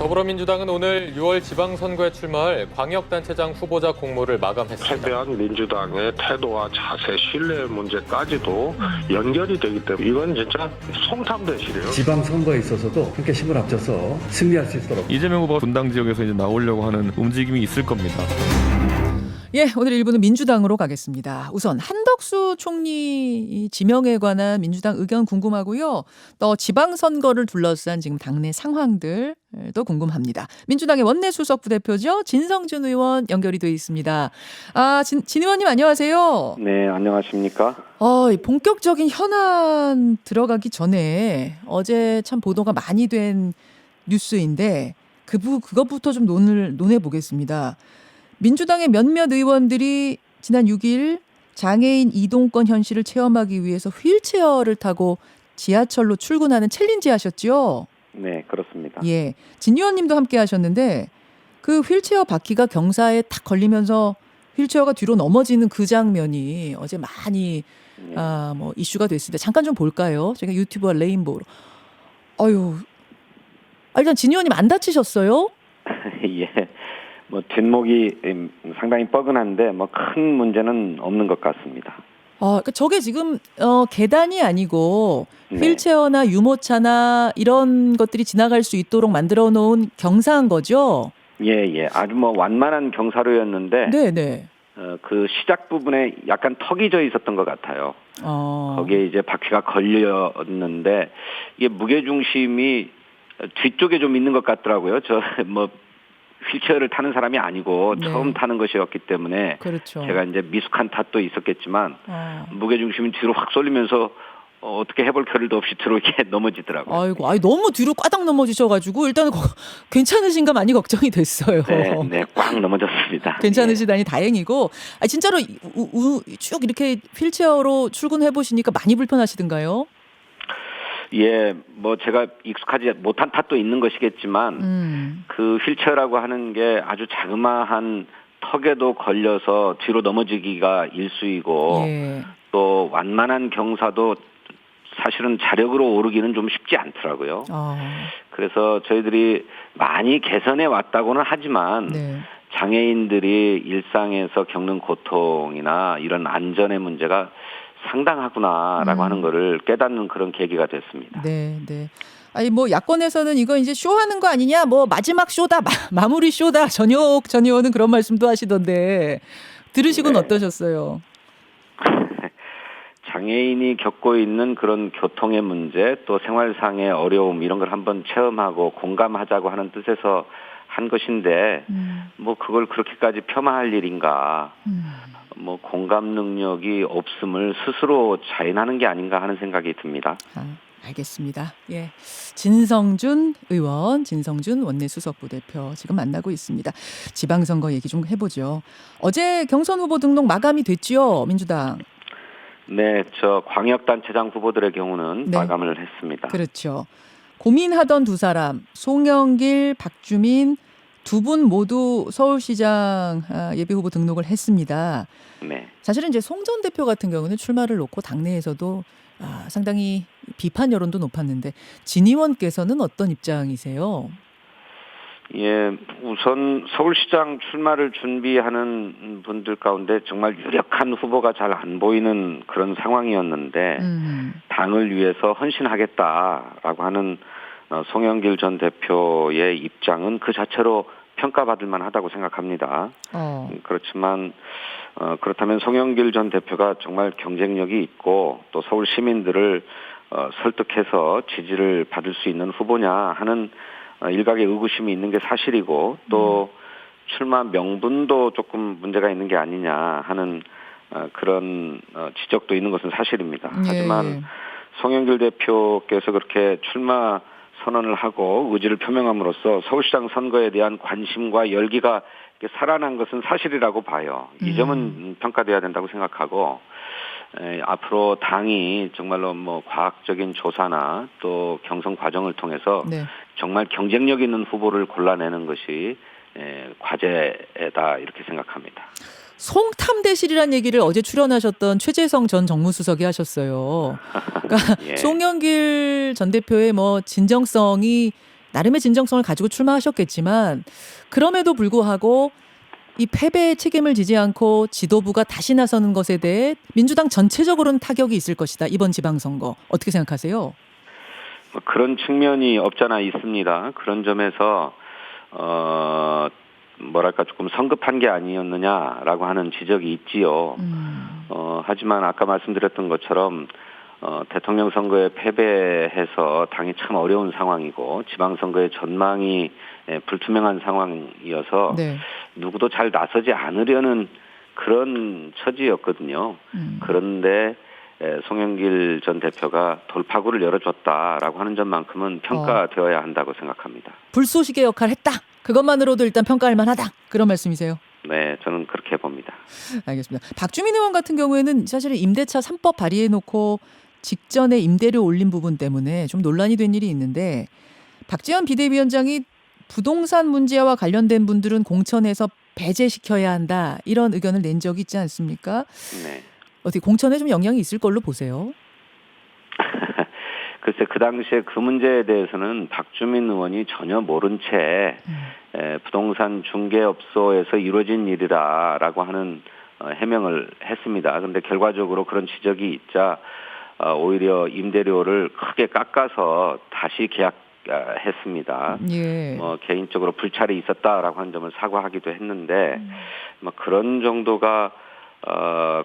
더불어민주당은 오늘 6월 지방선거에 출마할 광역단체장 후보자 공모를 마감했습니다. 패배한 민주당의 태도와 자세, 신뢰 문제까지도 연결이 되기 때문에 이건 진짜 송탐대실이에요. 지방선거에 있어서도 함께 힘을 합쳐서 승리할 수 있도록 이재명 후보가 분당 지역에서 이제 나오려고 하는 움직임이 있을 겁니다. 예, 오늘 1부는 민주당으로 가겠습니다. 우선 한덕수 총리 지명에 관한 민주당 의견 궁금하고요. 또 지방선거를 둘러싼 지금 당내 상황들도 궁금합니다. 민주당의 원내수석 부대표죠. 진성준 의원 연결이 되어 있습니다. 진 의원님 안녕하세요. 네, 안녕하십니까? 본격적인 현안 들어가기 전에 어제 참 보도가 많이 된 뉴스인데 그것부터 좀 논해 보겠습니다. 민주당의 몇몇 의원들이 지난 6일 장애인 이동권 현실을 체험하기 위해서 휠체어를 타고 지하철로 출근하는 챌린지 하셨죠? 네, 그렇습니다. 예, 진 의원님도 함께 하셨는데 그 휠체어 바퀴가 경사에 탁 걸리면서 휠체어가 뒤로 넘어지는 그 장면이 어제 많이 네. 이슈가 됐습니다. 잠깐 좀 볼까요? 제가 유튜브와 레인보우로. 일단 진 의원님 안 다치셨어요? 예. 뒷목이 상당히 뻐근한데 큰 문제는 없는 것 같습니다. 그러니까 저게 지금 계단이 아니고 네. 휠체어나 유모차나 이런 것들이 지나갈 수 있도록 만들어 놓은 경사인 거죠? 예. 아주 완만한 경사로였는데 네. 그 시작 부분에 약간 턱이 져 있었던 것 같아요. 거기에 이제 바퀴가 걸렸는데 이게 무게 중심이 뒤쪽에 좀 있는 것 같더라고요. 휠체어를 타는 사람이 아니고 네. 처음 타는 것이었기 때문에 그렇죠. 제가 이제 미숙한 탓도 있었겠지만 무게 중심이 뒤로 확 쏠리면서 어떻게 해볼 겨를도 없이 뒤로 이렇게 넘어지더라고요. 아이고, 너무 뒤로 꽈당 넘어지셔가지고 일단은 괜찮으신가 많이 걱정이 됐어요. 네, 꽉 넘어졌습니다. 괜찮으시다니 다행이고, 진짜로 쭉 이렇게 휠체어로 출근해 보시니까 많이 불편하시던가요? 예, 제가 익숙하지 못한 탓도 있는 것이겠지만 그 휠체어라고 하는 게 아주 자그마한 턱에도 걸려서 뒤로 넘어지기가 일쑤이고 예. 또 완만한 경사도 사실은 자력으로 오르기는 좀 쉽지 않더라고요. 그래서 저희들이 많이 개선해 왔다고는 하지만 네. 장애인들이 일상에서 겪는 고통이나 이런 안전의 문제가 상당하구나라고 하는 거를 깨닫는 그런 계기가 됐습니다. 네. 야권에서는 이거 이제 쇼하는 거 아니냐, 마지막 쇼다, 마무리 쇼다, 전 의원은 그런 말씀도 하시던데 들으시고는 네. 어떠셨어요? 장애인이 겪고 있는 그런 교통의 문제, 또 생활상의 어려움 이런 걸 한번 체험하고 공감하자고 하는 뜻에서 한 것인데 그걸 그렇게까지 폄하할 일인가? 공감 능력이 없음을 스스로 자인하는 게 아닌가 하는 생각이 듭니다. 알겠습니다. 예, 진성준 의원, 진성준 원내수석부대표 지금 만나고 있습니다. 지방선거 얘기 좀 해보죠. 어제 경선 후보 등록 마감이 됐죠, 민주당. 네, 저 광역단체장 후보들의 경우는 네. 마감을 했습니다. 그렇죠. 고민하던 두 사람, 송영길, 박주민 두 분 모두 서울시장 예비후보 등록을 했습니다. 네. 사실은 이제 송 전 대표 같은 경우는 출마를 놓고 당내에서도 상당히 비판 여론도 높았는데 진 의원께서는 어떤 입장이세요? 예, 우선 서울시장 출마를 준비하는 분들 가운데 정말 유력한 후보가 잘 안 보이는 그런 상황이었는데 당을 위해서 헌신하겠다라고 하는 송영길 전 대표의 입장은 그 자체로 평가받을 만하다고 생각합니다. 그렇지만 그렇다면 송영길 전 대표가 정말 경쟁력이 있고 또 서울 시민들을 설득해서 지지를 받을 수 있는 후보냐 하는 일각의 의구심이 있는 게 사실이고 또 출마 명분도 조금 문제가 있는 게 아니냐 하는 그런 지적도 있는 것은 사실입니다. 하지만 송영길 대표께서 그렇게 출마 선언을 하고 의지를 표명함으로써 서울시장 선거에 대한 관심과 열기가 살아난 것은 사실이라고 봐요. 이 점은 평가돼야 된다고 생각하고 앞으로 당이 정말로 과학적인 조사나 또 경선 과정을 통해서 네. 정말 경쟁력 있는 후보를 골라내는 것이 과제다 이렇게 생각합니다. 송탐대실이라는 얘기를 어제 출연하셨던 최재성 전 정무수석이 하셨어요. 그러니까 예. 송영길 전 대표의 진정성이 나름의 진정성을 가지고 출마하셨겠지만 그럼에도 불구하고 이 패배의 책임을 지지 않고 지도부가 다시 나서는 것에 대해 민주당 전체적으로는 타격이 있을 것이다. 이번 지방선거 어떻게 생각하세요? 그런 측면이 없잖아 있습니다. 그런 점에서 뭐랄까 조금 성급한 게 아니었느냐라고 하는 지적이 있지요. 하지만 아까 말씀드렸던 것처럼 대통령 선거에 패배해서 당이 참 어려운 상황이고 지방선거의 전망이 불투명한 상황이어서 네. 누구도 잘 나서지 않으려는 그런 처지였거든요. 그런데 송영길 전 대표가 돌파구를 열어줬다라고 하는 점만큼은 평가되어야 한다고 생각합니다. 불쏘시개 역할을 했다. 그것만으로도 일단 평가할 만하다. 그런 말씀이세요? 네, 저는 그렇게 봅니다. 알겠습니다. 박주민 의원 같은 경우에는 사실 임대차 3법 발의해놓고 직전에 임대료 올린 부분 때문에 좀 논란이 된 일이 있는데 박지원 비대위원장이 부동산 문제와 관련된 분들은 공천에서 배제시켜야 한다. 이런 의견을 낸 적이 있지 않습니까? 네. 어떻게 공천에 좀 영향이 있을 걸로 보세요? 글쎄 그 당시에 그 문제에 대해서는 박주민 의원이 전혀 모른 채 부동산 중개업소에서 이루어진 일이라고 하는 해명을 했습니다. 그런데 결과적으로 그런 지적이 있자 오히려 임대료를 크게 깎아서 다시 계약했습니다. 예. 개인적으로 불찰이 있었다라고 하는 점을 사과하기도 했는데 그런 정도가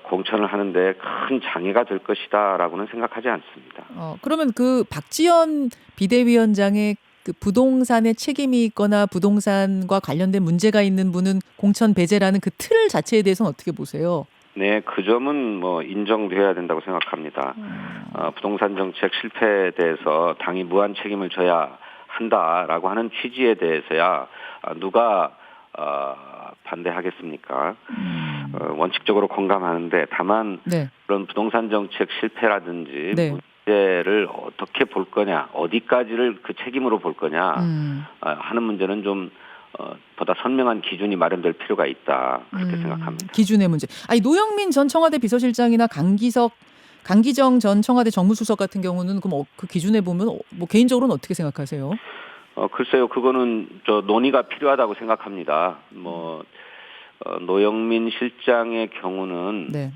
공천을 하는데 큰 장애가 될 것이다라고는 생각하지 않습니다. 그러면 그 박지원 비대위원장의 그 부동산에 책임이 있거나 부동산과 관련된 문제가 있는 분은 공천 배제라는 그 틀 자체에 대해서는 어떻게 보세요? 네, 그 점은 인정돼야 된다고 생각합니다. 부동산 정책 실패에 대해서 당이 무한 책임을 져야 한다라고 하는 취지에 대해서야 누가 반대하겠습니까? 원칙적으로 공감하는데 다만 네. 그런 부동산 정책 실패라든지 네. 문제를 어떻게 볼 거냐, 어디까지를 그 책임으로 볼 거냐 하는 문제는 좀 보다 선명한 기준이 마련될 필요가 있다 그렇게 생각합니다. 기준의 문제. 아니 노영민 전 청와대 비서실장이나 강기정 전 청와대 정무수석 같은 경우는 그럼 그 기준에 보면 개인적으로는 어떻게 생각하세요? 글쎄요, 그거는 논의가 필요하다고 생각합니다. 노영민 실장의 경우는 네.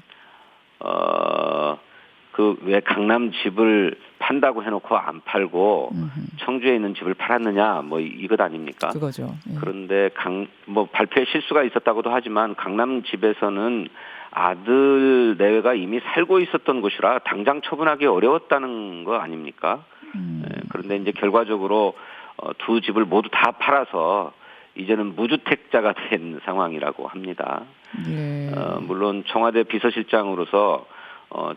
그 왜 강남 집을 판다고 해놓고 안 팔고 청주에 있는 집을 팔았느냐 이것 아닙니까? 그거죠. 예. 그런데 발표에 실수가 있었다고도 하지만 강남 집에서는 아들 내외가 이미 살고 있었던 곳이라 당장 처분하기 어려웠다는 거 아닙니까? 그런데 이제 결과적으로 두 집을 모두 다 팔아서 이제는 무주택자가 된 상황이라고 합니다. 예. 물론 청와대 비서실장으로서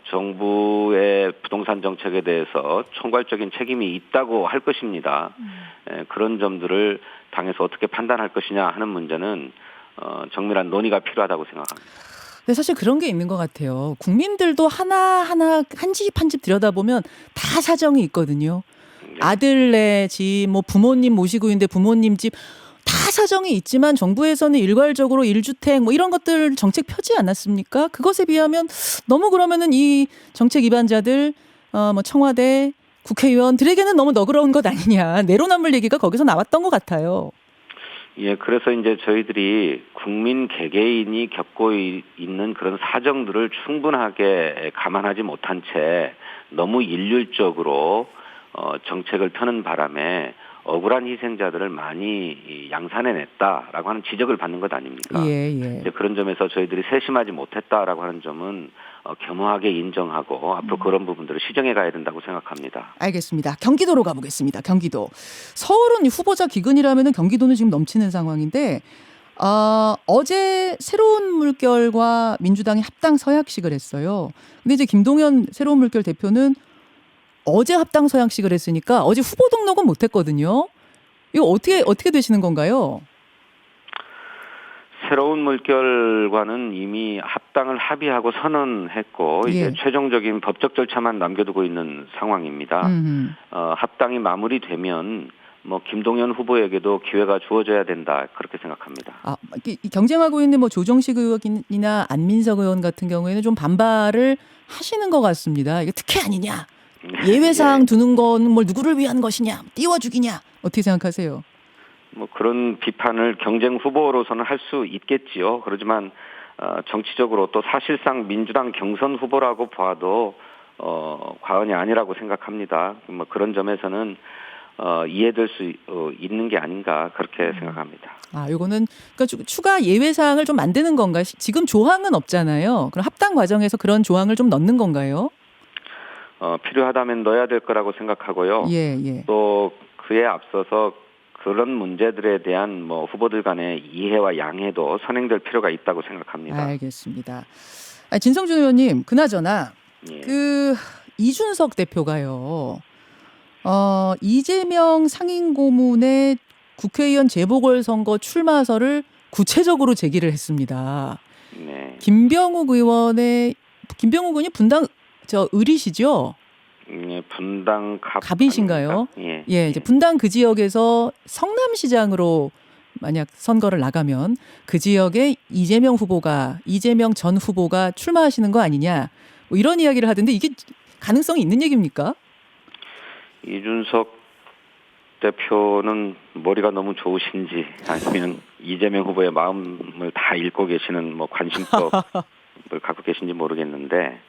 정부의 부동산 정책에 대해서 총괄적인 책임이 있다고 할 것입니다. 그런 점들을 당에서 어떻게 판단할 것이냐 하는 문제는 정밀한 논의가 필요하다고 생각합니다. 근데 사실 그런 게 있는 것 같아요. 국민들도 하나하나 한 집 한 집 들여다보면 다 사정이 있거든요. 네. 아들네 집, 부모님 모시고 있는데 부모님 집 다 사정이 있지만 정부에서는 일괄적으로 1주택 이런 것들 정책 펴지 않았습니까? 그것에 비하면 너무 그러면은 이 정책 위반자들 청와대 국회의원들에게는 너무 너그러운 것 아니냐. 내로남불 얘기가 거기서 나왔던 것 같아요. 예, 그래서 이제 저희들이 국민 개개인이 겪고 있는 그런 사정들을 충분하게 감안하지 못한 채 너무 일률적으로 정책을 펴는 바람에 억울한 희생자들을 많이 양산해냈다라고 하는 지적을 받는 것 아닙니까? 예. 이제 그런 점에서 저희들이 세심하지 못했다라고 하는 점은 겸허하게 인정하고 앞으로 그런 부분들을 시정해 가야 된다고 생각합니다. 알겠습니다. 경기도로 가보겠습니다. 경기도. 서울은 후보자 기근이라면 경기도는 지금 넘치는 상황인데 어제 새로운 물결과 민주당이 합당 서약식을 했어요. 근데 이제 김동연 새로운 물결 대표는 어제 합당 서약식을 했으니까 어제 후보 등록은 못했거든요. 이거 어떻게 되시는 건가요? 새로운 물결과는 이미 합당을 합의하고 선언했고 이제 최종적인 법적 절차만 남겨두고 있는 상황입니다. 합당이 마무리되면 김동연 후보에게도 기회가 주어져야 된다 그렇게 생각합니다. 경쟁하고 있는 조정식 의원이나 안민석 의원 같은 경우에는 좀 반발을 하시는 것 같습니다. 이게 특혜 아니냐? 예외사항 두는 건 누구를 위한 것이냐? 띄워주기냐? 어떻게 생각하세요? 뭐 그런 비판을 경쟁 후보로서는 할 수 있겠지요. 그렇지만 정치적으로 또 사실상 민주당 경선 후보라고 봐도 과언이 아니라고 생각합니다. 뭐 그런 점에서는 이해될 수 있는 게 아닌가 그렇게 생각합니다. 요거는 그러니까 추가 예외 사항을 좀 만드는 건가? 지금 조항은 없잖아요. 그럼 합당 과정에서 그런 조항을 좀 넣는 건가요? 필요하다면 넣어야 될 거라고 생각하고요. 예. 또 그에 앞서서 그런 문제들에 대한 뭐 후보들 간의 이해와 양해도 선행될 필요가 있다고 생각합니다. 알겠습니다. 진성준 의원님, 그나저나 예. 이준석 대표가요. 이재명 상임고문의 국회의원 재보궐선거 출마설을 구체적으로 제기를 했습니다. 네. 김병욱 의원이 분당 을이시죠? 예, 분당 갑이신가요? 예. 이제 분당 그 지역에서 성남시장으로 만약 선거를 나가면 그 지역에 이재명 전 후보가 출마하시는 거 아니냐? 뭐 이런 이야기를 하던데 이게 가능성이 있는 얘기입니까? 이준석 대표는 머리가 너무 좋으신지 아니면 이재명 후보의 마음을 다 읽고 계시는 뭐 관심법을 갖고 계신지 모르겠는데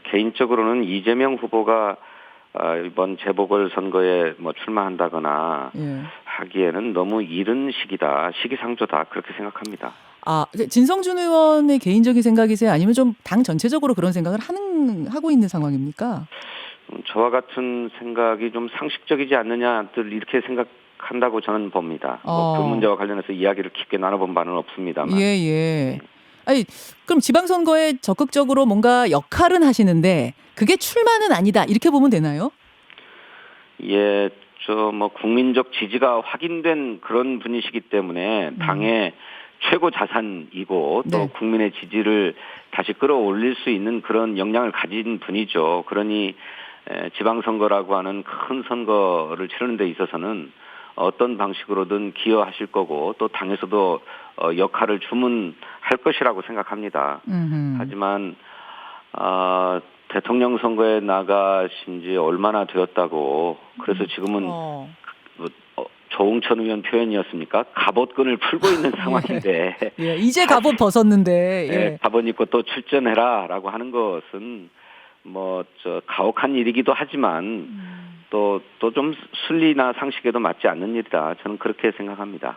개인적으로는 이재명 후보가 이번 재보궐선거에 뭐 출마한다거나 하기에는 너무 이른 시기상조다 그렇게 생각합니다. 진성준 의원의 개인적인 생각이세요? 아니면 좀 당 전체적으로 그런 생각을 하고 있는 상황입니까? 저와 같은 생각이 좀 상식적이지 않느냐들 이렇게 생각한다고 저는 봅니다. 그 문제와 관련해서 이야기를 깊게 나눠본 바는 없습니다만. 예. 그럼 지방선거에 적극적으로 뭔가 역할은 하시는데 그게 출마는 아니다 이렇게 보면 되나요? 예, 뭐 국민적 지지가 확인된 그런 분이시기 때문에 당의 최고 자산이고 또 국민의 지지를 다시 끌어올릴 수 있는 그런 역량을 가진 분이죠. 그러니 지방선거라고 하는 큰 선거를 치르는 데 있어서는 어떤 방식으로든 기여하실 거고 또 당에서도 역할을 주문할 것이라고 생각합니다. 하지만 대통령 선거에 나가신 지 얼마나 되었다고 그래서 지금은 조홍천 의원 표현이었습니까? 갑옷끈을 풀고 있는 상황인데 이제 갑옷 벗었는데 갑옷 입고 또 출전해라라고 하는 것은 가혹한 일이기도 하지만 또 좀 순리나 상식에도 맞지 않는 일이다. 저는 그렇게 생각합니다.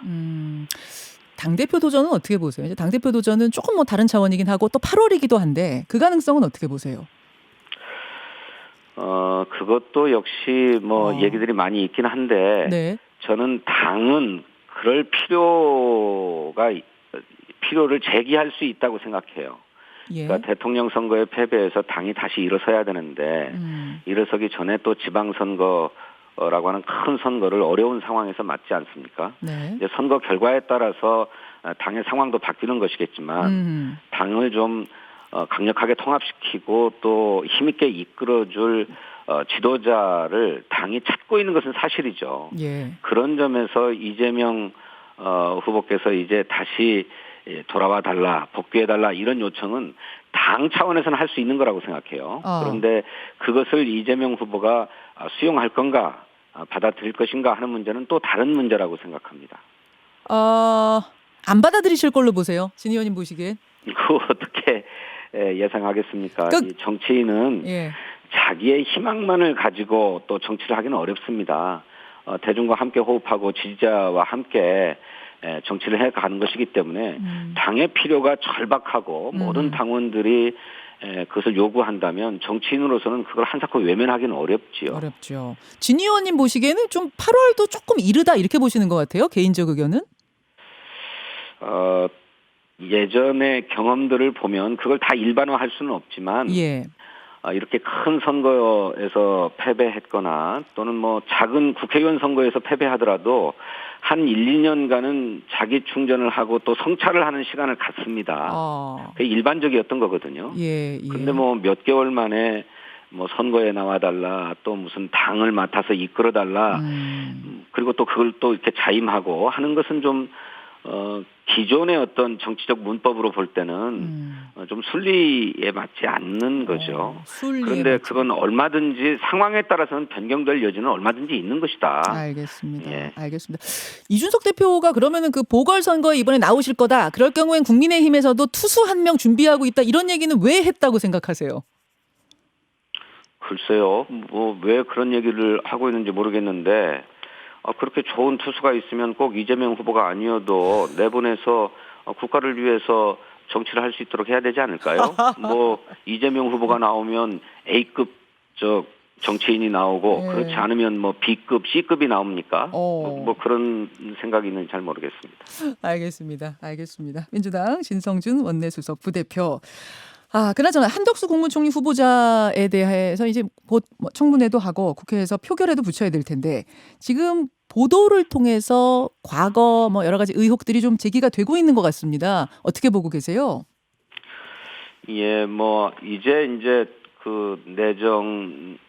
당대표 도전은 어떻게 보세요? 이제 당대표 도전은 조금 뭐 다른 차원이긴 하고 또 8월이기도 한데 그 가능성은 어떻게 보세요? 그것도 역시 얘기들이 많이 있긴 한데 저는 당은 그럴 필요를 제기할 수 있다고 생각해요. 그러니까 대통령 선거에 패배해서 당이 다시 일어서야 되는데 일어서기 전에 또 지방선거라고 하는 큰 선거를 어려운 상황에서 맞지 않습니까? 이제 선거 결과에 따라서 당의 상황도 바뀌는 것이겠지만 당을 좀 강력하게 통합시키고 또 힘있게 이끌어줄 지도자를 당이 찾고 있는 것은 사실이죠. 그런 점에서 이재명 후보께서 이제 다시 돌아와 달라, 복귀해 달라 이런 요청은 당 차원에서는 할 수 있는 거라고 생각해요. 그런데 그것을 이재명 후보가 수용할 건가, 받아들일 것인가 하는 문제는 또 다른 문제라고 생각합니다. 안 받아들이실 걸로 보세요. 진 의원님 보시기엔. 그거 어떻게 예상하겠습니까? 이 정치인은 자기의 희망만을 가지고 또 정치를 하기는 어렵습니다. 대중과 함께 호흡하고 지지자와 함께 정치를 해가는 것이기 때문에 당의 필요가 절박하고 모든 당원들이 그것을 요구한다면 정치인으로서는 그걸 한사코 외면하기는 어렵죠. 진 의원님 보시기에는 좀 8월도 조금 이르다 이렇게 보시는 것 같아요. 개인적 의견은? 예전의 경험들을 보면 그걸 다 일반화할 수는 없지만 이렇게 큰 선거에서 패배했거나 또는 작은 국회의원 선거에서 패배하더라도 한 1, 2년간은 자기 충전을 하고 또 성찰을 하는 시간을 갖습니다. 그게 일반적이었던 거거든요. 근데 몇 개월 만에 선거에 나와달라 또 무슨 당을 맡아서 이끌어달라 그리고 또 그걸 또 이렇게 자임하고 하는 것은 좀 기존의 어떤 정치적 문법으로 볼 때는 좀 순리에 맞지 않는 거죠. 그런데 그건 얼마든지 상황에 따라서는 변경될 여지는 얼마든지 있는 것이다. 알겠습니다. 예. 알겠습니다. 이준석 대표가 그러면은 그 보궐선거에 이번에 나오실 거다. 그럴 경우엔 국민의힘에서도 투수 한 명 준비하고 있다. 이런 얘기는 왜 했다고 생각하세요? 글쎄요. 뭐 왜 그런 얘기를 하고 있는지 모르겠는데 그렇게 좋은 투수가 있으면 꼭 이재명 후보가 아니어도 내보내서 국가를 위해서 정치를 할 수 있도록 해야 되지 않을까요? 뭐 이재명 후보가 나오면 A급 정치인이 나오고 네. 그렇지 않으면 뭐 B급, C급이 나옵니까? 뭐 그런 생각이 있는지 잘 모르겠습니다. 알겠습니다. 민주당 진성준 원내수석 부대표. 그나저나 한덕수 국무총리 후보자에 대해서 이제 곧 청문회도 하고 국회에서 표결에도 붙여야 될 텐데 지금 보도를 통해서 과거 여러 가지 의혹들이 좀 제기가 되고 있는 것 같습니다. 어떻게 보고 계세요? 예, 뭐 이제 그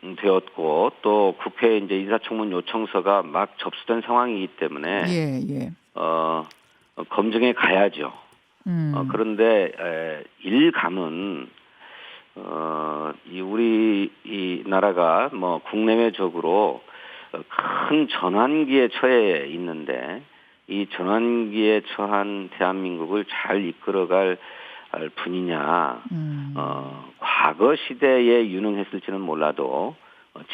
내정되었고 또 국회에 이제 인사청문 요청서가 막 접수된 상황이기 때문에 예. 검증에 가야죠. 그런데 일감은 우리 이 나라가 뭐 국내외적으로 큰 전환기에 처해 있는데 이 전환기에 처한 대한민국을 잘 이끌어갈 분이냐, 과거 시대에 유능했을지는 몰라도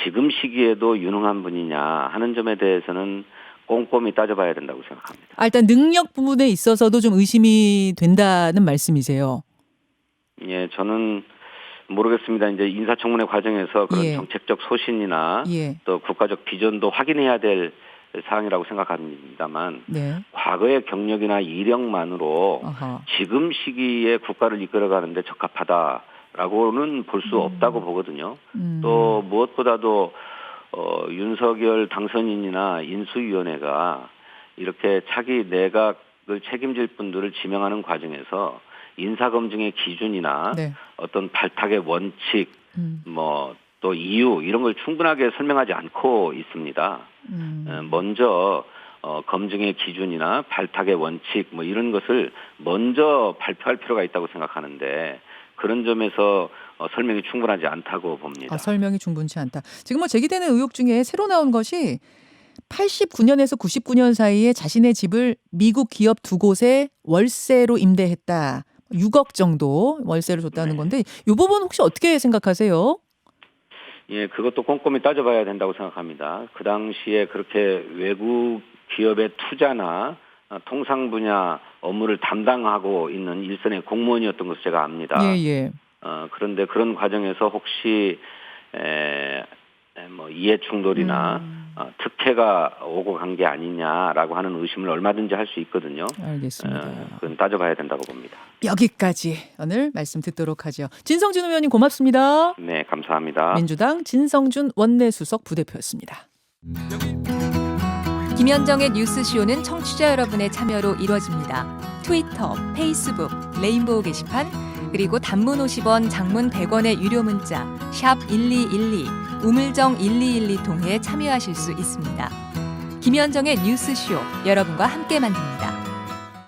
지금 시기에도 유능한 분이냐 하는 점에 대해서는 꼼꼼히 따져봐야 된다고 생각합니다. 일단 능력 부분에 있어서도 좀 의심이 된다는 말씀이세요? 예, 저는 모르겠습니다. 이제 인사청문회 과정에서 그런 정책적 소신이나 또 국가적 비전도 확인해야 될 사항이라고 생각합니다만 과거의 경력이나 이력만으로 지금 시기에 국가를 이끌어가는데 적합하다라고는 볼 수 없다고 보거든요. 또 무엇보다도 윤석열 당선인이나 인수위원회가 이렇게 차기 내각을 책임질 분들을 지명하는 과정에서 인사검증의 기준이나 어떤 발탁의 원칙, 또 이유 이런 걸 충분하게 설명하지 않고 있습니다. 먼저 검증의 기준이나 발탁의 원칙 이런 것을 먼저 발표할 필요가 있다고 생각하는데 그런 점에서 설명이 충분하지 않다고 봅니다. 설명이 충분치 않다. 지금 제기되는 의혹 중에 새로 나온 것이 89년에서 99년 사이에 자신의 집을 미국 기업 2곳에 월세로 임대했다. 6억 정도 월세를 줬다는 건데 이 부분 혹시 어떻게 생각하세요? 예, 그것도 꼼꼼히 따져봐야 된다고 생각합니다. 그 당시에 그렇게 외국 기업의 투자나 통상 분야 업무를 담당하고 있는 일선의 공무원이었던 것을 제가 압니다. 그런데 그런 과정에서 혹시 이해 충돌이나 특혜가 오고 간 게 아니냐라고 하는 의심을 얼마든지 할 수 있거든요. 알겠습니다. 그건 따져봐야 된다고 봅니다. 여기까지 오늘 말씀 듣도록 하죠. 진성준 의원님 고맙습니다. 네, 감사합니다. 민주당 진성준 원내수석 부대표였습니다. 김현정의 뉴스쇼는 청취자 여러분의 참여로 이루어집니다. 트위터, 페이스북, 레인보우 게시판, 그리고 단문 50원, 장문 100원의 유료 문자 샵 1212, 우물정 1212 통해 참여하실 수 있습니다. 김현정의 뉴스쇼 여러분과 함께 만듭니다.